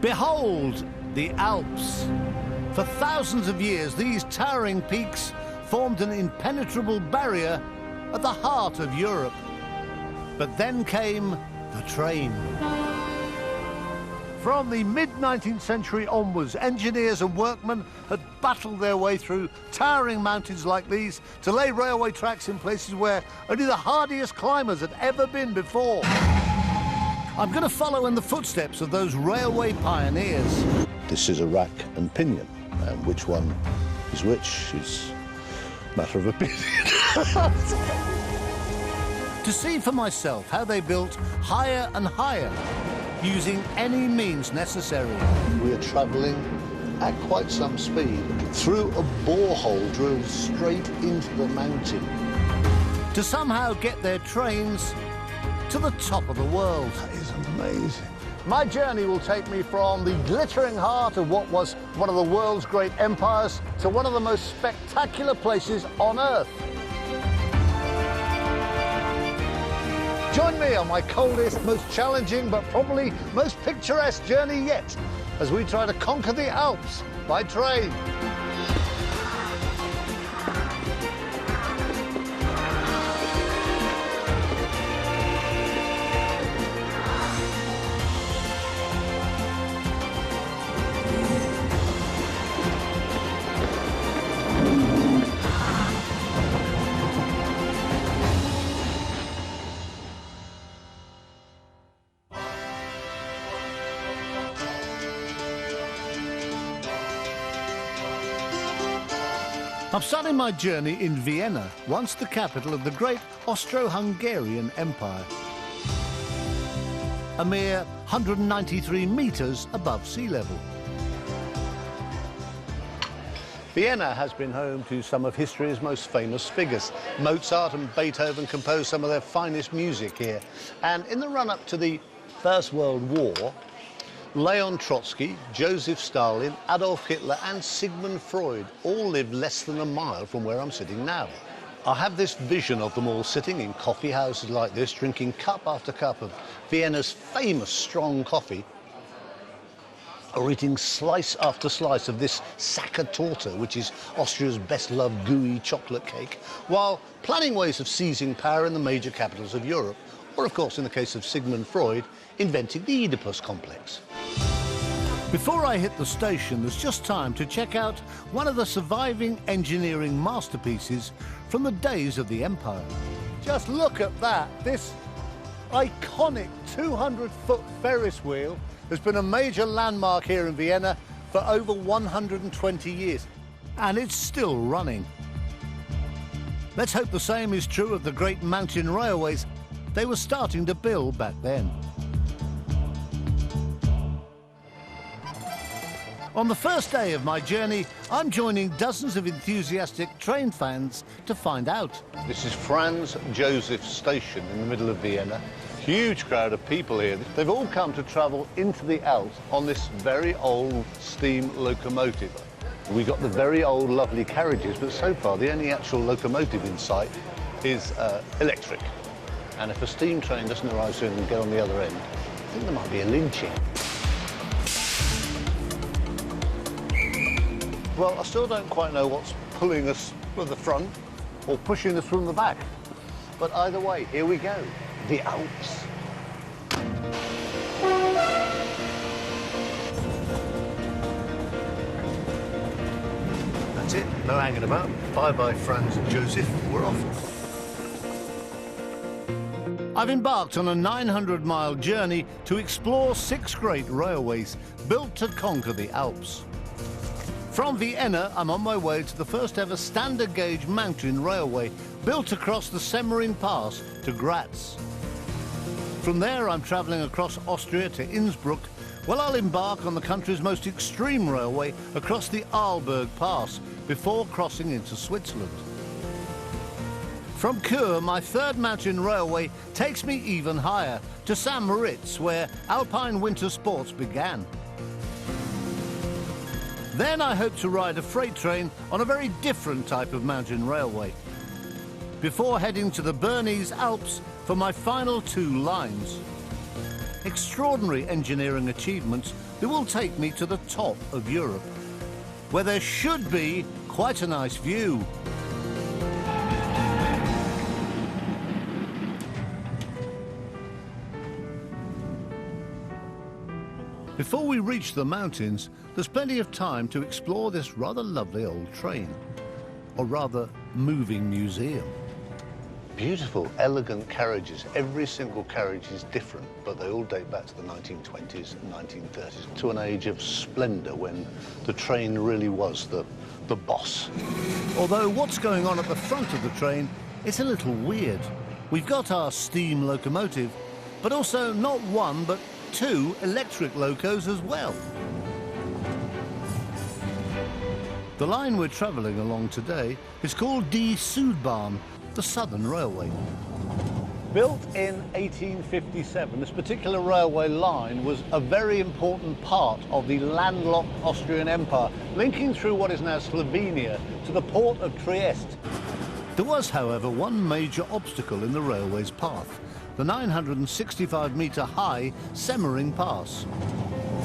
Behold the Alps. For thousands of years, these towering peaks formed an impenetrable barrier at the heart of Europe. But then came the train. From the mid-19th century onwards, engineers and workmen had battled their way through towering mountains like these to lay railway tracks in places where only the hardiest climbers had ever been before. I'm going to follow in the footsteps of those railway pioneers. This is a rack and pinion, and which one is which is a matter of opinion. To see for myself how they built higher and higher, using any means necessary. We are travelling at quite some speed through a borehole drilled straight into the mountain. To somehow get their trains to the top of the world. That is amazing. My journey will take me from the glittering heart of what was one of the world's great empires to one of the most spectacular places on Earth. Join me on my coldest, most challenging, but probably most picturesque journey yet, as we try to conquer the Alps by train. I'm starting my journey in Vienna, once the capital of the great Austro-Hungarian Empire. A mere 193 metres above sea level. Vienna has been home to some of history's most famous figures. Mozart and Beethoven composed some of their finest music here. And in the run-up to the First World War, Leon Trotsky, Joseph Stalin, Adolf Hitler and Sigmund Freud all lived less than a mile from where I'm sitting now. I have this vision of them all sitting in coffee houses like this, drinking cup after cup of Vienna's famous strong coffee, or eating slice after slice of this Sachertorte, which is Austria's best-loved gooey chocolate cake, while planning ways of seizing power in the major capitals of Europe, or of course, in the case of Sigmund Freud, inventing the Oedipus complex. Before I hit the station, there's just time to check out one of the surviving engineering masterpieces from the days of the Empire. Just look at that. This iconic 200-foot Ferris wheel has been a major landmark here in Vienna for over 120 years, and it's still running. Let's hope the same is true of the great mountain railways they were starting to build back then. On the first day of my journey, I'm joining dozens of enthusiastic train fans to find out. This is Franz Josef Station in the middle of Vienna. Huge crowd of people here. They've all come to travel into the Alps on this very old steam locomotive. We got the very old, lovely carriages, but so far the only actual locomotive in sight is electric. And if a steam train doesn't arrive soon and get on the other end, I think there might be a lynching. Well, I still don't quite know what's pulling us from the front or pushing us from the back. But either way, here we go, the Alps. That's it, no hanging about. Bye-bye, Franz and Joseph, we're off. I've embarked on a 900-mile journey to explore 6 great railways built to conquer the Alps. From Vienna, I'm on my way to the first ever standard gauge mountain railway built across the Semmering Pass to Graz. From there, I'm travelling across Austria to Innsbruck, where I'll embark on the country's most extreme railway across the Arlberg Pass before crossing into Switzerland. From Chur, my third mountain railway takes me even higher, to St. Moritz, where alpine winter sports began. Then I hope to ride a freight train on a very different type of mountain railway, before heading to the Bernese Alps for my final 2 lines. extraordinary engineering achievements that will take me to the top of Europe, where there should be quite a nice view. Before we reach the mountains, there's plenty of time to explore this rather lovely old train, or rather moving museum. Beautiful, elegant carriages. Every single carriage is different, but they all date back to the 1920s and 1930s, to an age of splendour when the train really was the boss. Although what's going on at the front of the train is a little weird. We've got our steam locomotive, but also not one, but two electric locos as well. The line we're travelling along today is called Die Südbahn, the Southern Railway. Built in 1857, this particular railway line was a very important part of the landlocked Austrian Empire, linking through what is now Slovenia to the port of Trieste. There was, however, one major obstacle in the railway's path, the 965-metre high Semmering Pass.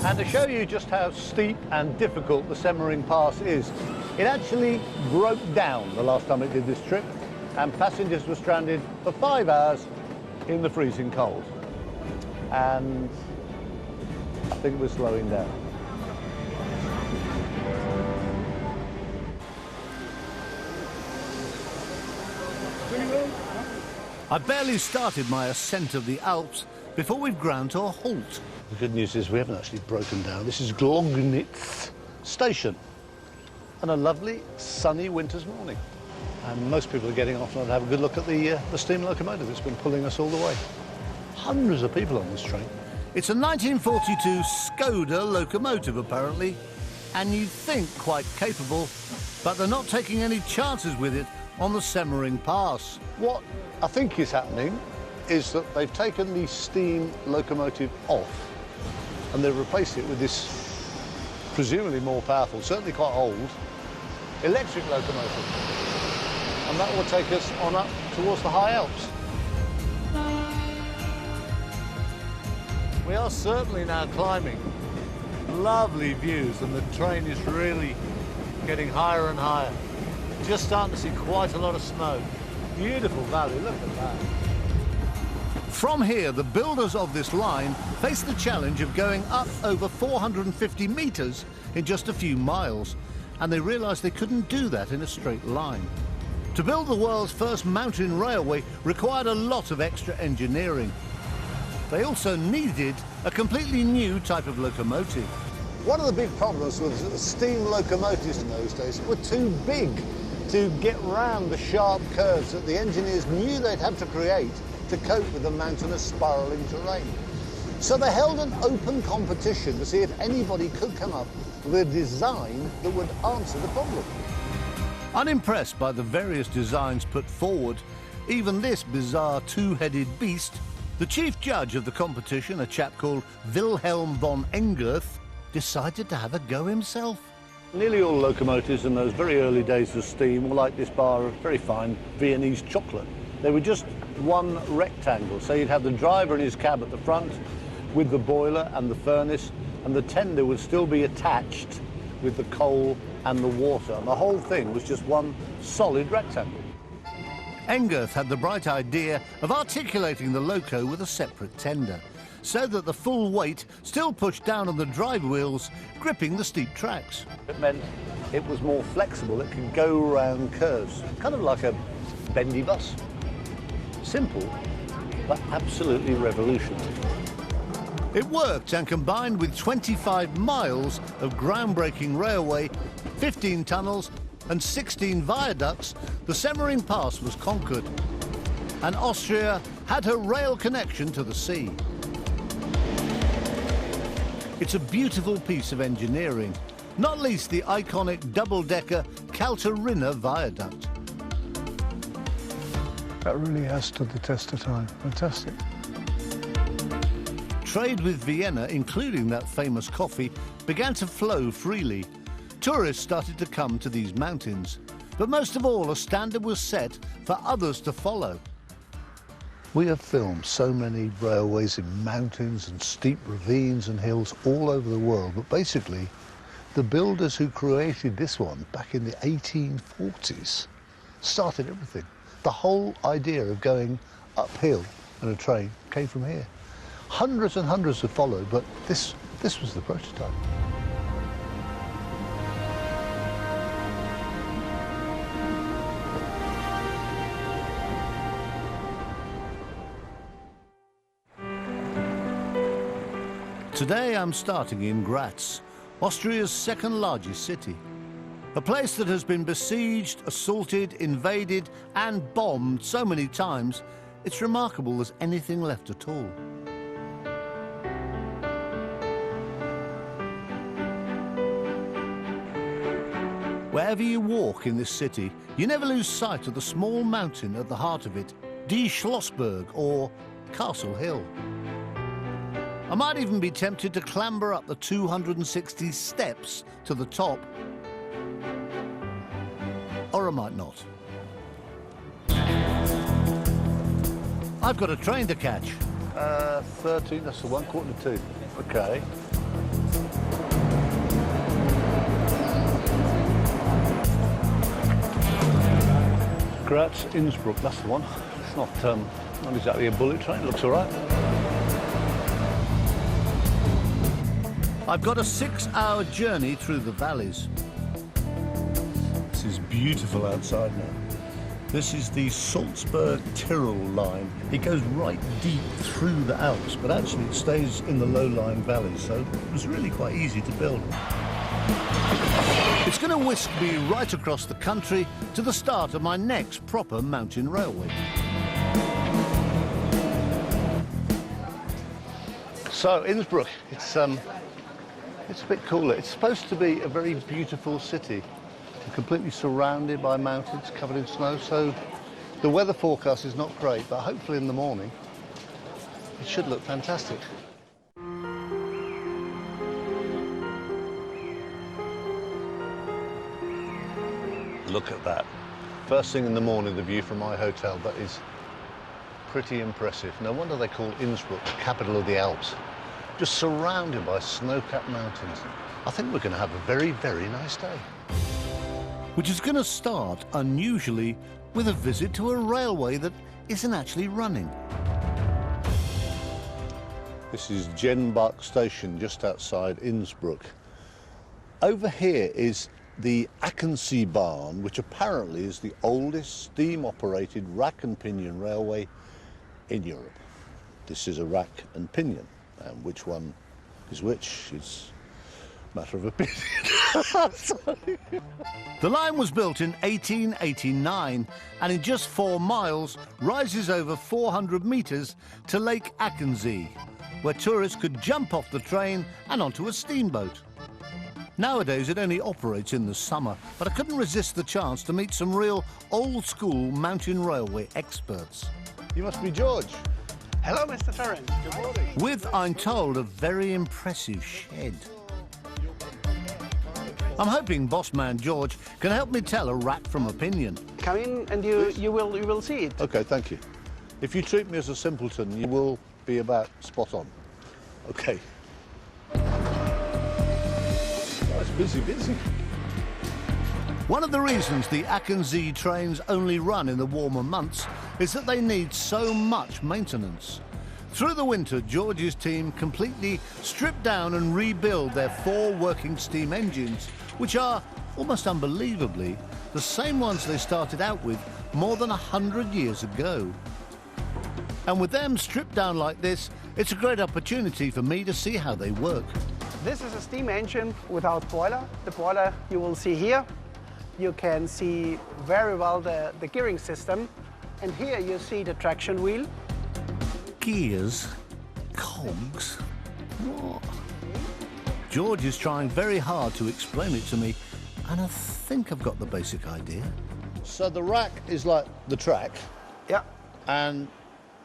And to show you just how steep and difficult the Semmering Pass is, it actually broke down the last time it did this trip, and passengers were stranded for 5 hours in the freezing cold. And I think we're slowing down. I barely started my ascent of the Alps before we've ground to a halt. The good news is we haven't actually broken down. This is Glognitz station, and a lovely sunny winter's morning. And most people are getting off now to have a good look at the steam locomotive that's been pulling us all the way. Hundreds of people on this train. It's a 1942 Skoda locomotive, apparently, and you'd think quite capable, but they're not taking any chances with it on the Semmering Pass. What I think is happening is that they've taken the steam locomotive off and they've replaced it with this presumably more powerful, certainly quite old, electric locomotive. And that will take us on up towards the high Alps. We are certainly now climbing. Lovely views, and the train is really getting higher and higher. Just starting to see quite a lot of smoke. Beautiful valley, look at that. From here, the builders of this line face the challenge of going up over 450 metres in just a few miles, and they realised they couldn't do that in a straight line. To build the world's first mountain railway required a lot of extra engineering. They also needed a completely new type of locomotive. One of the big problems was that the steam locomotives in those days were too big to get round the sharp curves that the engineers knew they'd have to create to cope with the mountainous spiralling terrain. So they held an open competition to see if anybody could come up with a design that would answer the problem. Unimpressed by the various designs put forward, even this bizarre two-headed beast, the chief judge of the competition, a chap called Wilhelm von Engerth, decided to have a go himself. Nearly all locomotives in those very early days of steam were like this bar of very fine Viennese chocolate. They were just one rectangle, so you'd have the driver in his cab at the front with the boiler and the furnace, and the tender would still be attached with the coal and the water, and the whole thing was just one solid rectangle. Engerth had the bright idea of articulating the loco with a separate tender, so that the full weight still pushed down on the drive wheels, gripping the steep tracks. It meant it was more flexible, it could go around curves, kind of like a bendy bus. Simple, but absolutely revolutionary. It worked, and combined with 25 miles of groundbreaking railway, 15 tunnels and 16 viaducts, the Semmering Pass was conquered, and Austria had her rail connection to the sea. It's a beautiful piece of engineering, not least the iconic double-decker Kalterrinner viaduct. That really has stood the test of time. Fantastic. Trade with Vienna, including that famous coffee, began to flow freely. Tourists started to come to these mountains, but most of all, a standard was set for others to follow. We have filmed so many railways in mountains and steep ravines and hills all over the world, but basically the builders who created this one back in the 1840s started everything. The whole idea of going uphill in a train came from here. Hundreds and hundreds have followed, but this was the prototype. Today I'm starting in Graz, Austria's second largest city. A place that has been besieged, assaulted, invaded and bombed so many times, it's remarkable there's anything left at all. Wherever you walk in this city, you never lose sight of the small mountain at the heart of it, Die Schlossberg, or Castle Hill. I might even be tempted to clamber up the 260 steps to the top. Or I might not. I've got a train to catch. 13, that's the 1:45. Okay. Graz, Innsbruck, that's the one. It's not exactly a bullet train, it looks all right. I've got a 6-hour journey through the valleys. This is beautiful outside now. This is the Salzburg-Tyrol line. It goes right deep through the Alps, but actually it stays in the low-lying valleys, so it was really quite easy to build. It's going to whisk me right across the country to the start of my next proper mountain railway. So, Innsbruck, it's a bit cooler. It's supposed to be a very beautiful city, completely surrounded by mountains, covered in snow, so the weather forecast is not great, but hopefully in the morning it should look fantastic. Look at that. First thing in the morning, the view from my hotel, that is pretty impressive. No wonder they call Innsbruck the capital of the Alps. Just surrounded by snow-capped mountains. I think we're going to have a very, very nice day. Which is going to start, unusually, with a visit to a railway that isn't actually running. This is Jenbach station, just outside Innsbruck. Over here is the Aachen-Bahn, which apparently is the oldest steam-operated rack and pinion railway in Europe. This is a rack and pinion, and which one is which is a matter of opinion. Sorry. The line was built in 1889 and in just 4 miles rises over 400 metres to Lake Achensee, where tourists could jump off the train and onto a steamboat. Nowadays it only operates in the summer, but I couldn't resist the chance to meet some real old-school mountain railway experts. You must be George. Hello, Mr. Tarrant. Good morning. With, I'm told, a very impressive shed. I'm hoping boss man George can help me tell a rack from a pinion. Come in and you will see it. Okay, thank you. If you treat me as a simpleton, you will be about spot on. Okay. Oh, it's busy. One of the reasons the Achensee trains only run in the warmer months is that they need so much maintenance. Through the winter, George's team completely strip down and rebuild their 4 working steam engines, which are, almost unbelievably, the same ones they started out with more than 100 years ago. And with them stripped down like this, it's a great opportunity for me to see how they work. This is a steam engine without boiler. The boiler you will see here. You can see very well the gearing system. And here you see the traction wheel. Gears? Cogs? What? George is trying very hard to explain it to me, and I think I've got the basic idea. So the rack is like the track, Yeah. and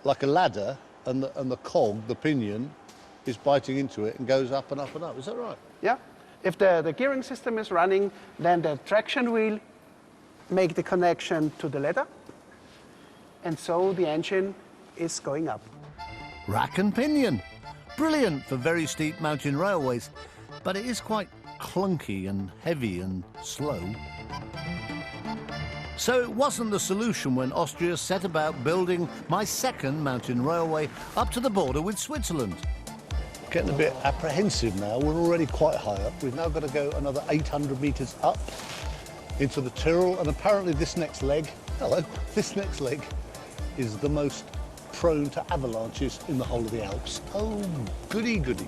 like a ladder, and the cog, the pinion, is biting into it and goes up and up and up. Is that right? Yeah. If the gearing system is running, then the traction wheel make the connection to the ladder. And so the engine is going up. Rack and pinion. Brilliant for very steep mountain railways, but it is quite clunky and heavy and slow. So it wasn't the solution when Austria set about building my second mountain railway up to the border with Switzerland. Getting a bit apprehensive now. We're already quite high up. We've now got to go another 800 metres up into the Tyrol, and apparently this next leg, this next leg is the most prone to avalanches in the whole of the Alps. Oh, goody, goody.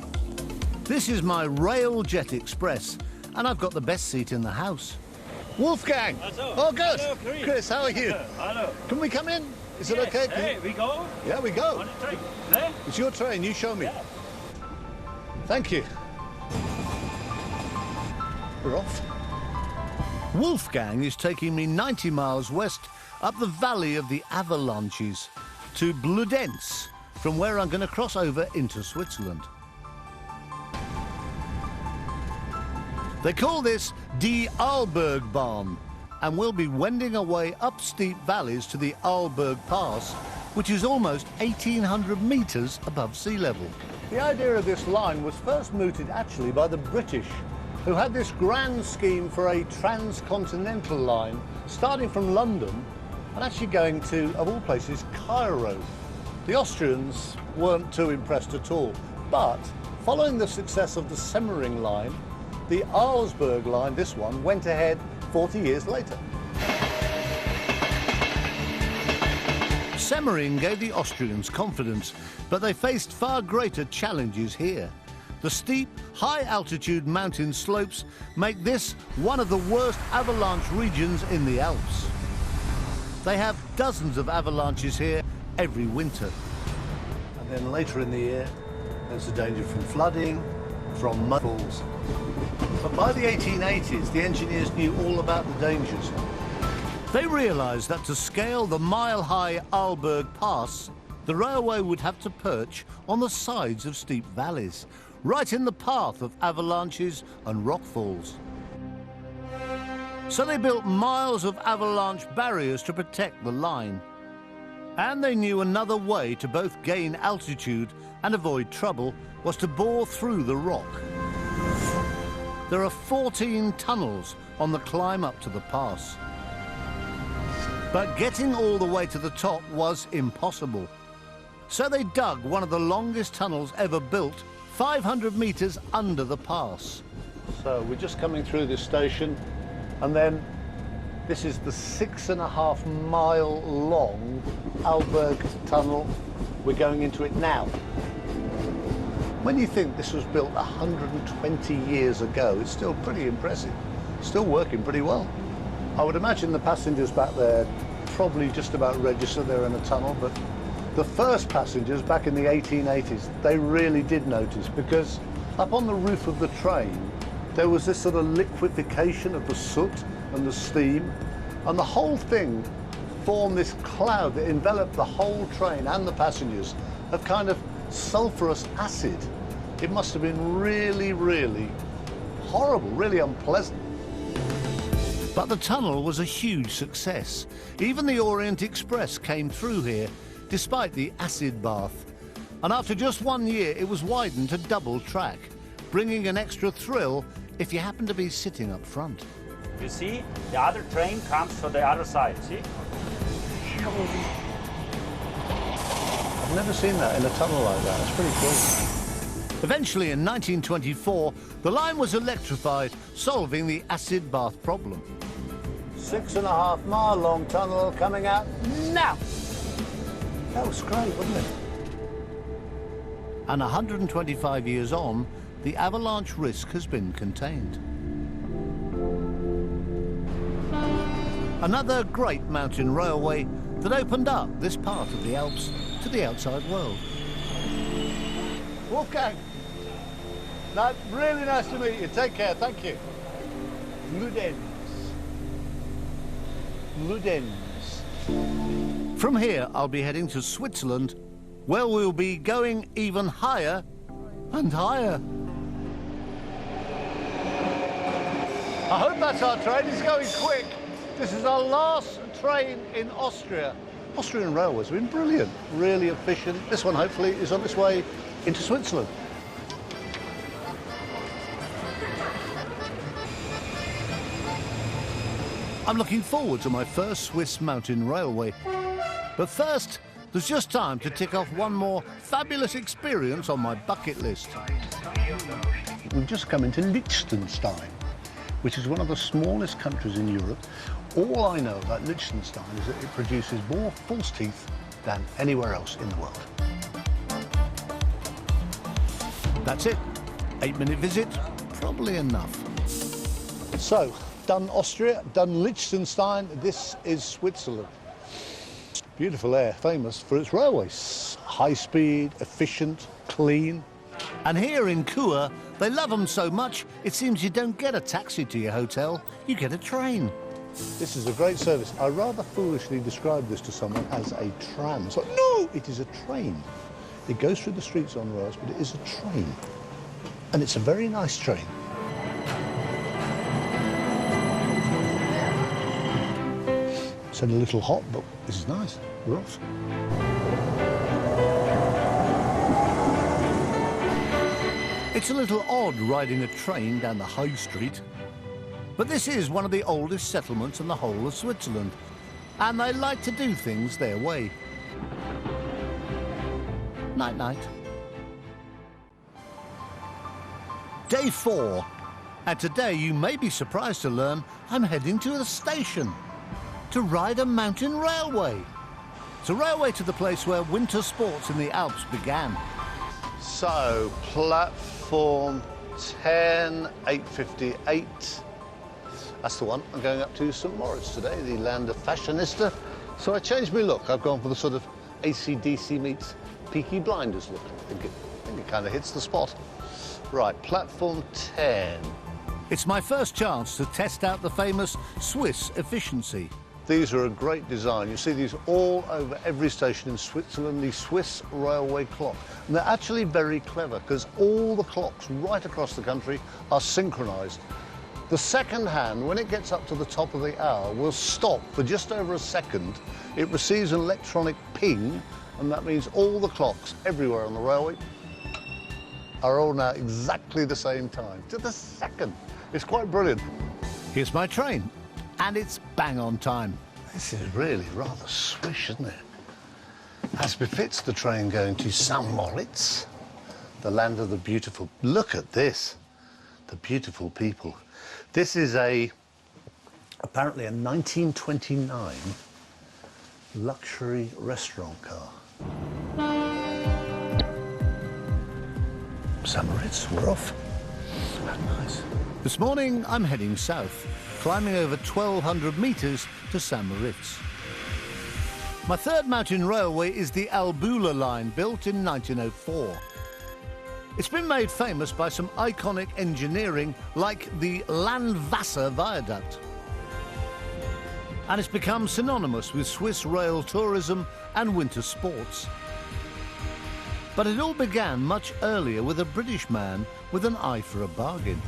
This is my Railjet Express, and I've got the best seat in the house. Wolfgang! Hello. Oh, good. Hello, Chris, how are you? Hello. Can we come in? Is it Yes. okay? Hey, we go? Yeah, we go. On the train. Hey? It's your train, you show me. Yeah. Thank you. We're off. Wolfgang is taking me 90 miles west up the valley of the avalanches to Bludenz, from where I'm going to cross over into Switzerland. They call this Die Arlbergbahn, and we'll be wending away up steep valleys to the Arlberg Pass, which is almost 1,800 metres above sea level. The idea of this line was first mooted actually by the British, who had this grand scheme for a transcontinental line starting from London and actually going to, of all places, Cairo. The Austrians weren't too impressed at all, but following the success of the Semmering line, the Arlsberg line, this one, went ahead 40 years later. Semmering gave the Austrians confidence, but they faced far greater challenges here. The steep, high-altitude mountain slopes make this one of the worst avalanche regions in the Alps. They have dozens of avalanches here every winter. And then later in the year, there's the danger from flooding, from mudfalls. But by the 1880s, the engineers knew all about the dangers. They realised that to scale the mile-high Arlberg Pass, the railway would have to perch on the sides of steep valleys, right in the path of avalanches and rockfalls. So they built miles of avalanche barriers to protect the line. And they knew another way to both gain altitude and avoid trouble was to bore through the rock. There are 14 tunnels on the climb up to the pass. But getting all the way to the top was impossible. So they dug one of the longest tunnels ever built, 500 metres under the pass. So we're just coming through this station, and then this is the 6.5 mile long Arlberg tunnel. We're going into it now. When you think this was built 120 years ago, it's still pretty impressive. Still working pretty well. I would imagine the passengers back there probably just about register they're in a tunnel, but the first passengers back in the 1880s, they really did notice, because up on the roof of the train, there was this sort of liquefaction of the soot and the steam, and the whole thing formed this cloud that enveloped the whole train and the passengers of kind of sulfurous acid. It must have been really, really horrible, really unpleasant. But the tunnel was a huge success. Even the Orient Express came through here, despite the acid bath. And after just 1 year, it was widened to double track, bringing an extra thrill if you happen to be sitting up front. You see, the other train comes from the other side, see? I've never seen that in a tunnel like that. It's pretty cool. Eventually, in 1924, the line was electrified, solving the acid bath problem. 6.5 mile long tunnel coming out now. That was great, wasn't it? And 125 years on, the avalanche risk has been contained. Another great mountain railway that opened up this part of the Alps to the outside world. Wolfgang, no, really nice to meet you. Take care, thank you. Bludenz. Bludenz. From here, I'll be heading to Switzerland, where we'll be going even higher and higher. I hope that's our train. It's going quick. This is our last train in Austria Austrian railways have been brilliant, really efficient. This one hopefully is on its way into Switzerland. I'm looking forward to my first Swiss mountain railway. But first, there's just time to tick off one more fabulous experience on my bucket list. We've just come into Liechtenstein, which is one of the smallest countries in Europe. All I know about Liechtenstein is that it produces more false teeth than anywhere else in the world. That's it. 8-minute visit, probably enough. So, done Austria, done Liechtenstein, this is Switzerland. Beautiful air, famous for its railways. High speed, efficient, clean. And here in Chur, they love them so much, it seems you don't get a taxi to your hotel, you get a train. This is a great service. I rather foolishly described this to someone as a tram. It's like, no, it is a train. It goes through the streets on rails, but it is a train. And it's a very nice train. It's a little hot, but this is nice. We're off. It's a little odd riding a train down the high street. But this is one of the oldest settlements in the whole of Switzerland, and they like to do things their way. Night-night. Day 4, and today you may be surprised to learn I'm heading to the station to ride a mountain railway. It's a railway to the place where winter sports in the Alps began. So, platform 10, 8:58. That's the one. I'm going up to St. Moritz today, the land of fashionista. So I changed my look. I've gone for the sort of AC/DC meets Peaky Blinders look. I think it kind of hits the spot. Right, platform 10. It's my first chance to test out the famous Swiss efficiency. These are a great design. You see these all over every station in Switzerland, the Swiss railway clock. And they're actually very clever because all the clocks right across the country are synchronized. The second hand, when it gets up to the top of the hour, will stop for just over a second. It receives an electronic ping, and that means all the clocks everywhere on the railway are all now exactly the same time, to the second. It's quite brilliant. Here's my train, and it's bang on time. This is really rather swish, isn't it? As befits the train going to St. Moritz, the land of the beautiful. Look at this, the beautiful people. This is apparently a 1929 luxury restaurant car. St. Moritz, we're off. Nice. This morning, I'm heading south, climbing over 1,200 metres to St. Moritz. My third mountain railway is the Albula line, built in 1904. It's been made famous by some iconic engineering like the Landwasser Viaduct. And it's become synonymous with Swiss rail tourism and winter sports. But it all began much earlier with a British man with an eye for a bargain.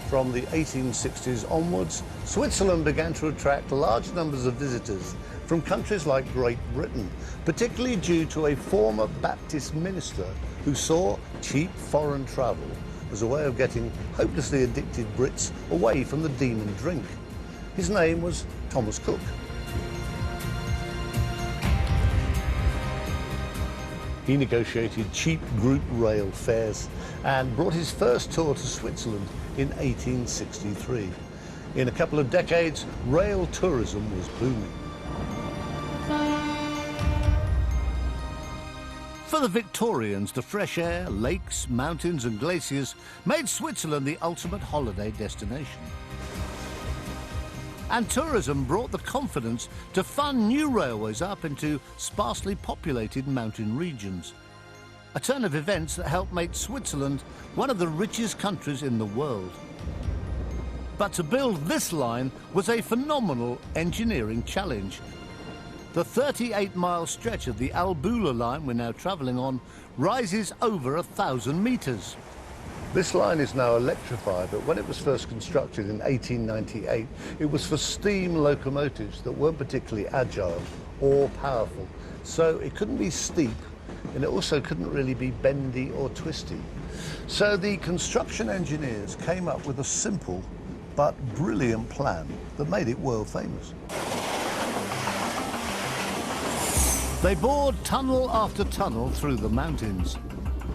From the 1860s onwards, Switzerland began to attract large numbers of visitors from countries like Great Britain, particularly due to a former Baptist minister who saw cheap foreign travel as a way of getting hopelessly addicted Brits away from the demon drink. His name was Thomas Cook. He negotiated cheap group rail fares and brought his first tour to Switzerland in 1863. In a couple of decades, rail tourism was booming. For the Victorians, the fresh air, lakes, mountains and glaciers made Switzerland the ultimate holiday destination. And tourism brought the confidence to fund new railways up into sparsely populated mountain regions. A turn of events that helped make Switzerland one of the richest countries in the world. But to build this line was a phenomenal engineering challenge. The 38-mile stretch of the Albula line we're now travelling on rises over 1,000 metres. This line is now electrified, but when it was first constructed in 1898, it was for steam locomotives that weren't particularly agile or powerful. So it couldn't be steep, and it also couldn't really be bendy or twisty. So the construction engineers came up with a simple but brilliant plan that made it world famous. They bored tunnel after tunnel through the mountains.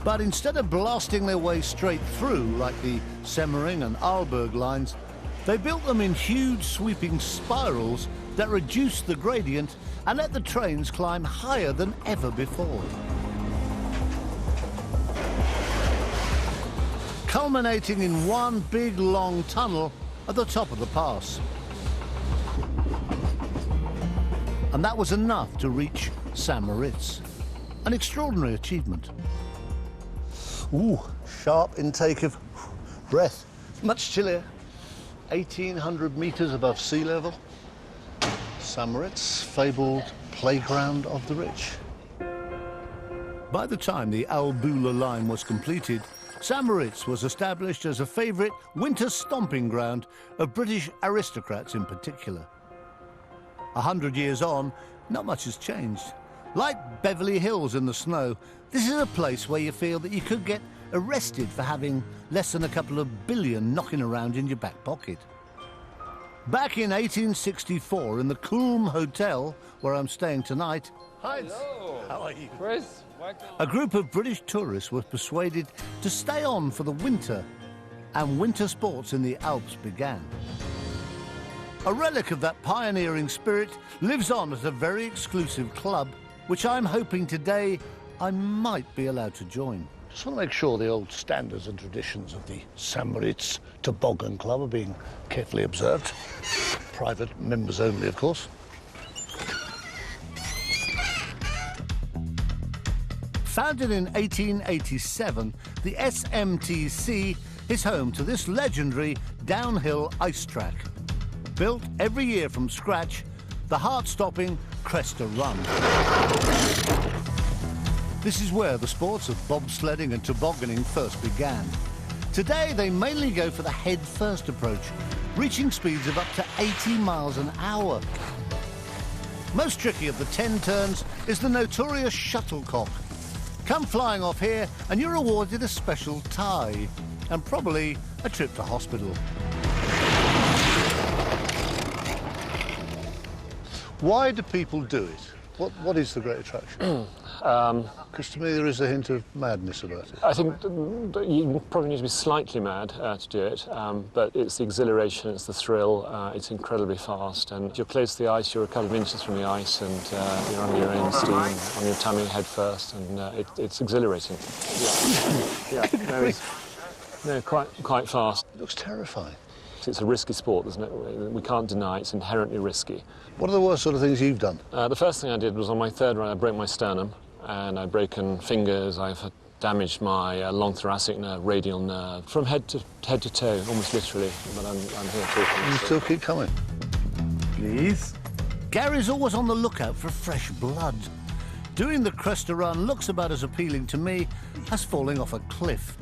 But instead of blasting their way straight through like the Semmering and Arlberg lines, they built them in huge sweeping spirals that reduced the gradient and let the trains climb higher than ever before. Culminating in one big long tunnel at the top of the pass. And that was enough to reach St. Moritz. An extraordinary achievement. Ooh, sharp intake of breath. Much chillier. 1,800 meters above sea level. St. Moritz, fabled playground of the rich. By the time the Albula line was completed, St. Moritz was established as a favourite winter stomping ground of British aristocrats in particular. 100 years on, not much has changed. Like Beverly Hills in the snow, this is a place where you feel that you could get arrested for having less than a couple of billion knocking around in your back pocket. Back in 1864 in the Kulm Hotel, where I'm staying tonight. Hi. Hello. How are you? Chris, welcome. A group of British tourists were persuaded to stay on for the winter, and winter sports in the Alps began. A relic of that pioneering spirit lives on at a very exclusive club, which I'm hoping today I might be allowed to join. Just want to make sure the old standards and traditions of the St. Moritz Toboggan Club are being carefully observed. Private members only, of course. Founded in 1887, the SMTC is home to this legendary downhill ice track. Built every year from scratch, the heart-stopping Cresta Run. This is where the sports of bobsledding and tobogganing first began. Today, they mainly go for the head-first approach, reaching speeds of up to 80 miles an hour. Most tricky of the 10 turns is the notorious shuttlecock. Come flying off here and you're awarded a special tie and probably a trip to hospital. Why do people do it? What is the great attraction? Because to me there is a hint of madness about it. I think you probably need to be slightly mad to do it, but it's the exhilaration, it's the thrill, it's incredibly fast, and you're close to the ice, you're a couple of inches from the ice, and you're under your own steam, on your tummy, head first, and it's exhilarating. Yeah, no, quite fast. It looks terrifying. It's a risky sport, isn't it? We can't deny it's inherently risky. What are the worst sort of things you've done? The first thing I did was on my third run, I broke my sternum, and I've broken fingers, I've damaged my long thoracic nerve, radial nerve, from head to toe, almost literally, but I'm here talking. You still keep coming. Please? Gary's always on the lookout for fresh blood. Doing the Cresta Run looks about as appealing to me as falling off a cliff.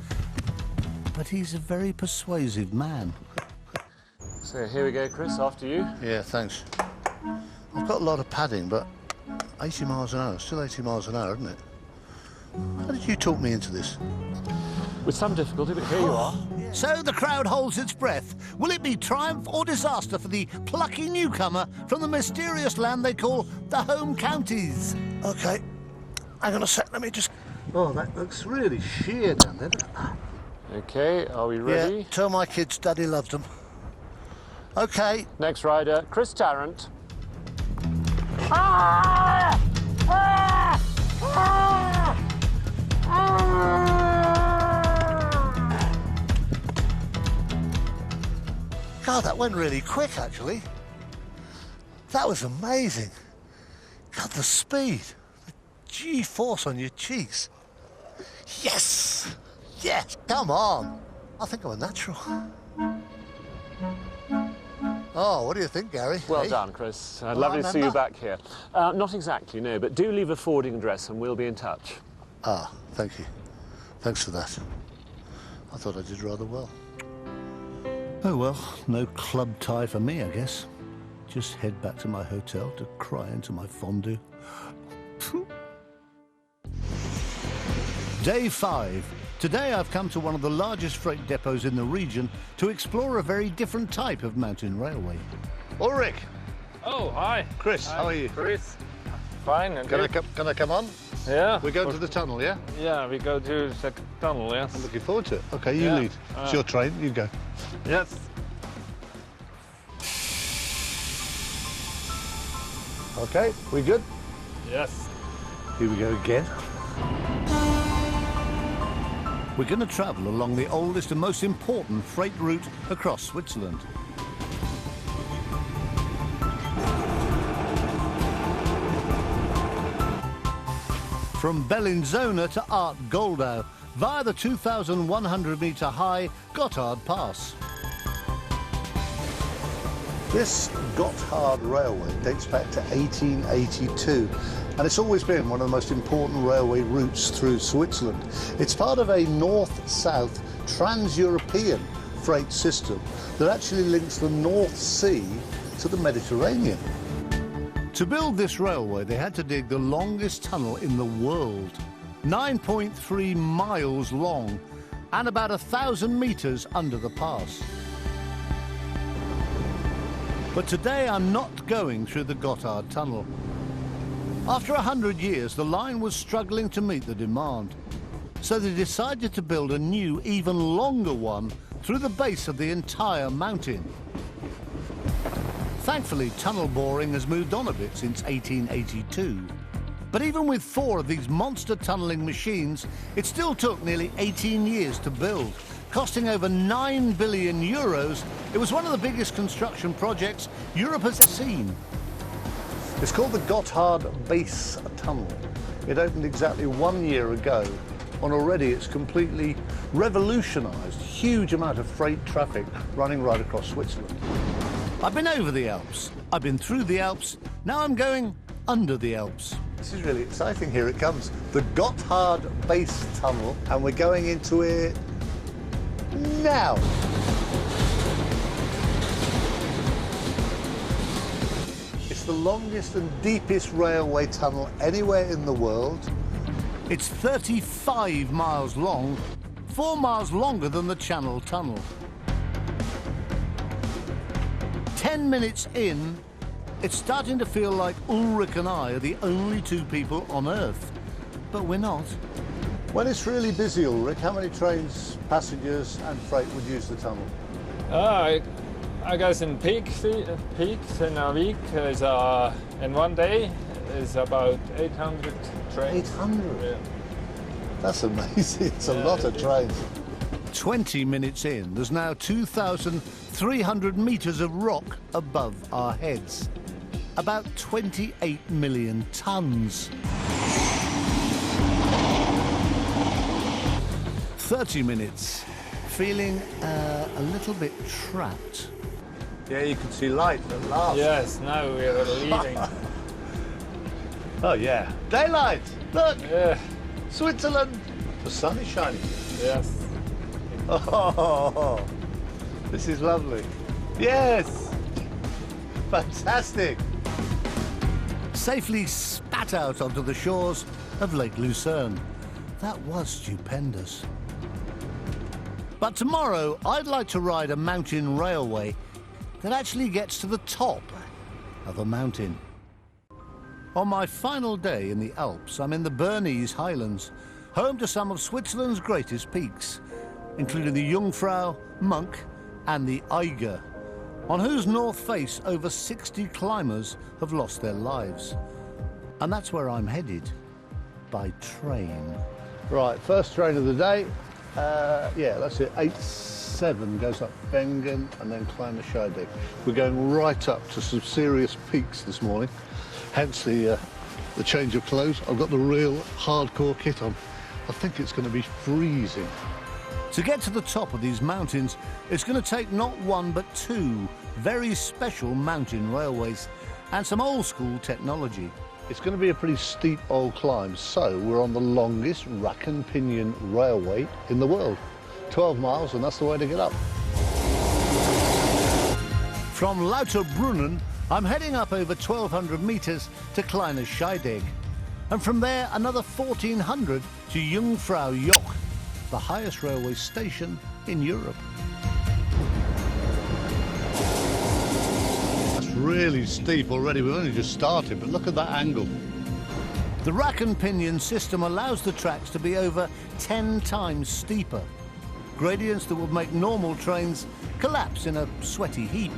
But he's a very persuasive man. So here we go, Chris, after you. Yeah, thanks. I've got a lot of padding, but 80 miles an hour, still 80 miles an hour, isn't it? How did you talk me into this? With some difficulty, but here you are. So the crowd holds its breath. Will it be triumph or disaster for the plucky newcomer from the mysterious land they call the home counties? OK, hang on a sec, let me just... Oh, that looks really sheer down there. OK, are we ready? Yeah, tell my kids Daddy loved them. OK. Next rider, Chris Tarrant. God, that went really quick, actually. That was amazing. God, the speed. The G-force on your cheeks. Yes! Yes, come on. I think I'm a natural. Oh, what do you think, Gary? Well done, Chris. Lovely to see you back here. Not exactly, no, but do leave a forwarding address and we'll be in touch. Ah, thank you. Thanks for that. I thought I did rather well. Oh, well, no club tie for me, I guess. just head back to my hotel to cry into my fondue. Day 5. Today I've come to one of the largest freight depots in the region to explore a very different type of mountain railway. Ulrich. Oh, hi. Chris, Hi. how are you? Chris. Fine. And Can you? I come on? Yeah. We're going to the tunnel, yeah? Yeah, we go to the tunnel, yes. I'm looking forward to it. Okay, you Yeah. lead. It's your train, you go. Yes. Okay, we good? Yes. Here we go again. We're going to travel along the oldest and most important freight route across Switzerland. From Bellinzona to Art Goldau via the 2,100-metre high Gotthard Pass. This Gotthard Railway dates back to 1882, and it's always been one of the most important railway routes through Switzerland. It's part of a north-south trans-European freight system that actually links the North Sea to the Mediterranean. To build this railway, they had to dig the longest tunnel in the world, 9.3 miles long and about 1,000 metres under the pass. But today I'm not going through the Gotthard Tunnel. After 100 years, the line was struggling to meet the demand. So they decided to build a new, even longer one through the base of the entire mountain. Thankfully, tunnel boring has moved on a bit since 1882. But even with 4 of these monster tunnelling machines, it still took nearly 18 years to build. Costing over 9 billion euros, it was one of the biggest construction projects Europe has seen. It's called the Gotthard Base Tunnel. It opened exactly 1 year ago, and already it's completely revolutionised huge amount of freight traffic running right across Switzerland. I've been over the Alps, I've been through the Alps, now I'm going under the Alps. This is really exciting. Here it comes, the Gotthard Base Tunnel, and we're going into it now. It's the longest and deepest railway tunnel anywhere in the world. It's 35 miles long, 4 miles longer than the Channel Tunnel. 10 minutes in, it's starting to feel like Ulrich and I are the only 2 people on Earth. But we're not. When it's really busy, Ulrich, how many trains, passengers and freight would use the tunnel? I guess in peaks in a week is in one day is about 800 trains. 800? Yeah. That's amazing. It's a lot of trains. 20 minutes in, there's now 2,300 metres of rock above our heads. About 28 million tonnes. 30 minutes, feeling a little bit trapped. Yeah, you can see light at last. Yes, now we are leaving. Oh yeah, daylight! Look! Yeah. Switzerland! The sun is shining. Yes. Oh, this is lovely. Yes! Fantastic! Safely spat out onto the shores of Lake Lucerne. That was stupendous. But tomorrow, I'd like to ride a mountain railway that actually gets to the top of a mountain. On my final day in the Alps, I'm in the Bernese Highlands, home to some of Switzerland's greatest peaks, including the Jungfrau, Monk and the Eiger, on whose north face over 60 climbers have lost their lives. And that's where I'm headed, by train. Right, first train of the day. Yeah, that's it, 8-7 goes up Bengen and then climb the Scheidegg. We're going right up to some serious peaks this morning, hence the change of clothes. I've got the real hardcore kit on. I think it's going to be freezing. To get to the top of these mountains, it's going to take not 1 but 2 very special mountain railways and some old school technology. It's going to be a pretty steep old climb, so we're on the longest rack and pinion railway in the world. 12 miles, and that's the way to get up. From Lauterbrunnen, I'm heading up over 1,200 metres to Kleine Scheidegg, and from there another 1,400 to Jungfrau Joch, the highest railway station in Europe. That's really steep already. We've only just started, but look at that angle. The rack and pinion system allows the tracks to be over 10 times steeper, gradients that would make normal trains collapse in a sweaty heap.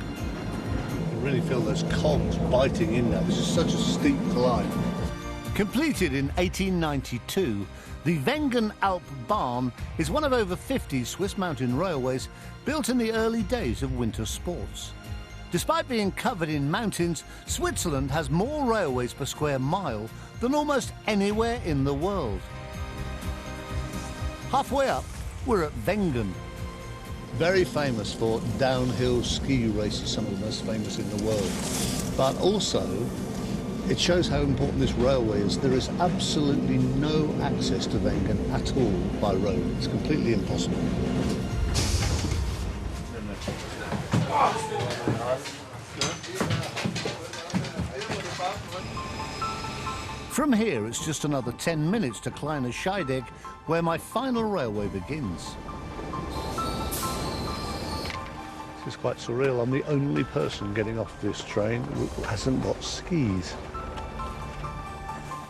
You really feel those cogs biting in there. This is such a steep climb. Completed in 1892, the Wengen Alp Bahn is one of over 50 Swiss mountain railways built in the early days of winter sports. Despite being covered in mountains, Switzerland has more railways per square mile than almost anywhere in the world. Halfway up, we're at Wengen. Very famous for downhill ski races, some of the most famous in the world. But also, it shows how important this railway is. There is absolutely no access to Wengen at all by road. It's completely impossible. From here, it's just another 10 minutes to Kleine Scheidegg, where my final railway begins. This is quite surreal. I'm the only person getting off this train who hasn't got skis.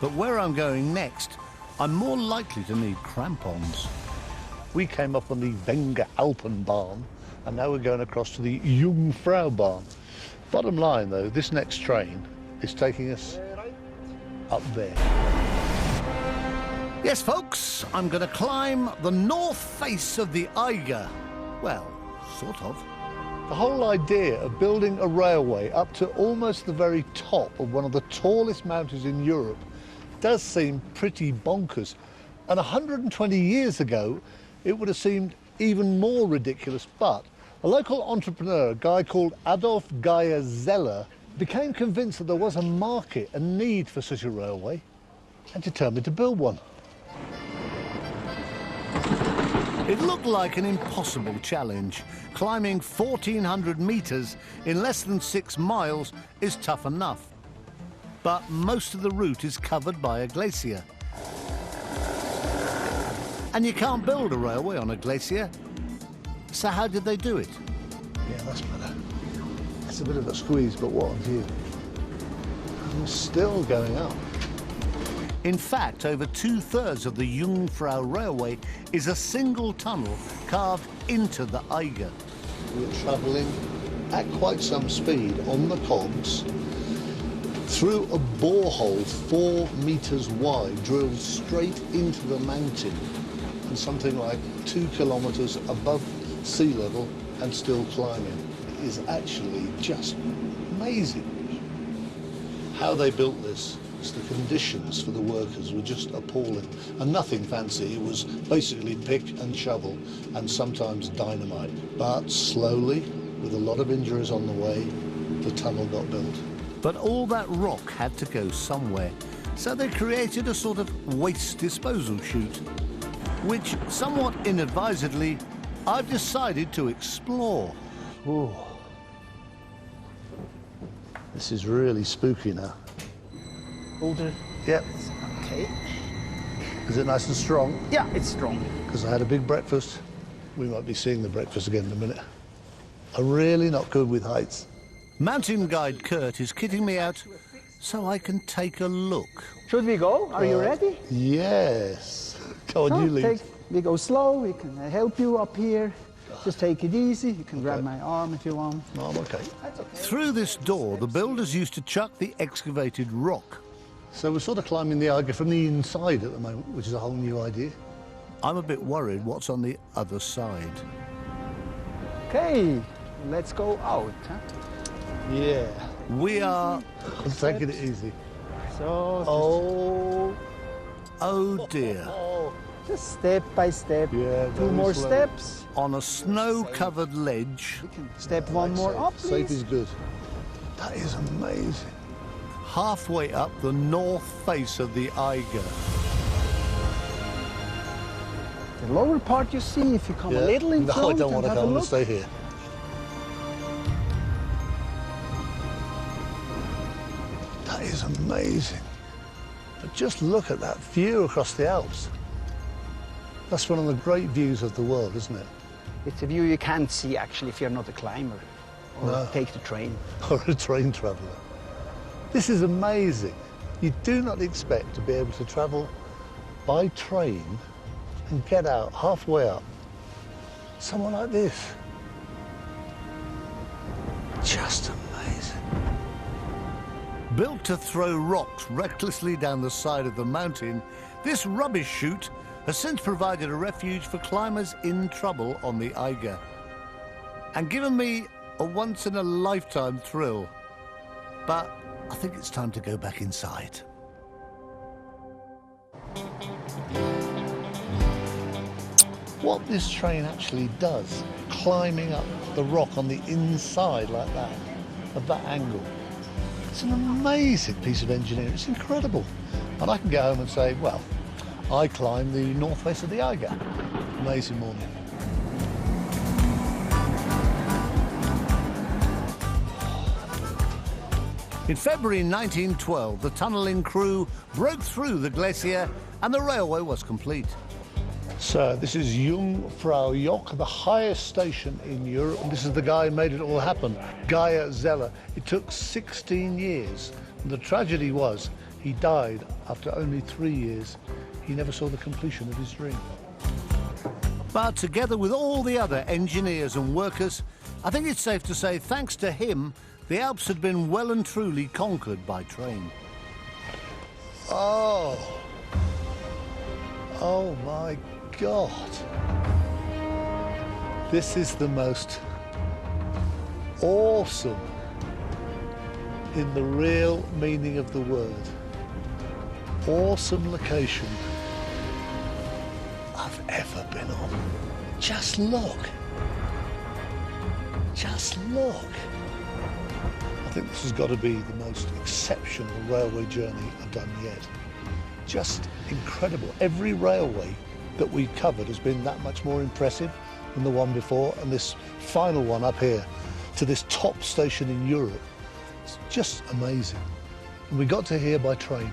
But where I'm going next, I'm more likely to need crampons. We came up on the Wenger Alpenbahn, and now we're going across to the Jungfrau Bahn. Bottom line, though, this next train is taking us up there. Yes, folks, I'm going to climb the north face of the Eiger. Well, sort of. The whole idea of building a railway up to almost the very top of one of the tallest mountains in Europe does seem pretty bonkers. And 120 years ago, it would have seemed even more ridiculous. But a local entrepreneur, a guy called Adolf Geyer Zeller, became convinced that there was a market, a need for such a railway, and determined to build one. It looked like an impossible challenge. Climbing 1,400 metres in less than 6 miles is tough enough. But most of the route is covered by a glacier. And you can't build a railway on a glacier. So how did they do it? Yeah, that's better. It's a bit of a squeeze, but what a view. I'm still going up. In fact, over 2/3 of the Jungfrau Railway is a single tunnel carved into the Eiger. We're travelling at quite some speed on the cogs through a borehole 4 metres wide, drilled straight into the mountain, and something like 2 kilometres above sea level and still climbing. It is actually just amazing. How they built this, the conditions for the workers were just appalling, and nothing fancy. It was basically pick and shovel and sometimes dynamite. But slowly, with a lot of injuries on the way, the tunnel got built. But all that rock had to go somewhere, so they created a sort of waste disposal chute, which, somewhat inadvisedly, I've decided to explore. Ooh. This is really spooky now. Older. Yep. Okay. Is it nice and strong? Yeah, it's strong. Because I had a big breakfast. We might be seeing the breakfast again in a minute. I'm really not good with heights. Mountain guide Kurt is kitting me out so I can take a look. Should we go? Are you ready? Yes. Go on, you lead. We go slow. We can help you up here. Just take it easy. You can grab my arm if you want. No, I'm okay. That's okay. Through this door, the builders used to chuck the excavated rock. So we're sort of climbing the Eiger from the inside at the moment, which is a whole new idea. I'm a bit worried what's on the other side. Okay, let's go out. Huh? Yeah. We are... I'm taking it easy. So, Oh dear. Oh. just step by step. Yeah, 2 very more slow. steps. On a snow-covered ledge, We can step one more Safe. up, Safe please. is good. That is amazing. halfway up the north face of the Eiger. The lower part you see, if you come a little in no, front I don't want and to have go. a I want look. to stay here. That is amazing. But just look at that view across the Alps. That's one of the great views of the world, isn't it? It's a view you can't see actually if you're not a climber or No. take the train. Or a train traveller. This is amazing. You do not expect to be able to travel by train and get out halfway up somewhere like this. Just amazing. Built to throw rocks recklessly down the side of the mountain, this rubbish chute has since provided a refuge for climbers in trouble on the Eiger and given me a once-in-a-lifetime thrill. But I think it's time to go back inside. What this train actually does, climbing up the rock on the inside like that, at that angle, it's an amazing piece of engineering. It's incredible. And I can go home and say, well, I climbed the north face of the Eiger. Amazing morning. In February 1912, the tunnelling crew broke through the glacier and the railway was complete. So this is Jungfrau Joch, the highest station in Europe, and this is the guy who made it all happen, Geyer Zeller. It took 16 years, and the tragedy was he died after only 3 years. He never saw the completion of his dream. But together with all the other engineers and workers, I think it's safe to say, thanks to him, the Alps had been well and truly conquered by train. Oh my God. This is the most awesome, in the real meaning of the word, awesome location I've ever been on. Just look. Just look. I think this has got to be the most exceptional railway journey I've done yet. Just incredible. Every railway that we've covered has been that much more impressive than the one before, and this final one up here to this top station in Europe, it's just amazing. And we got to here by train.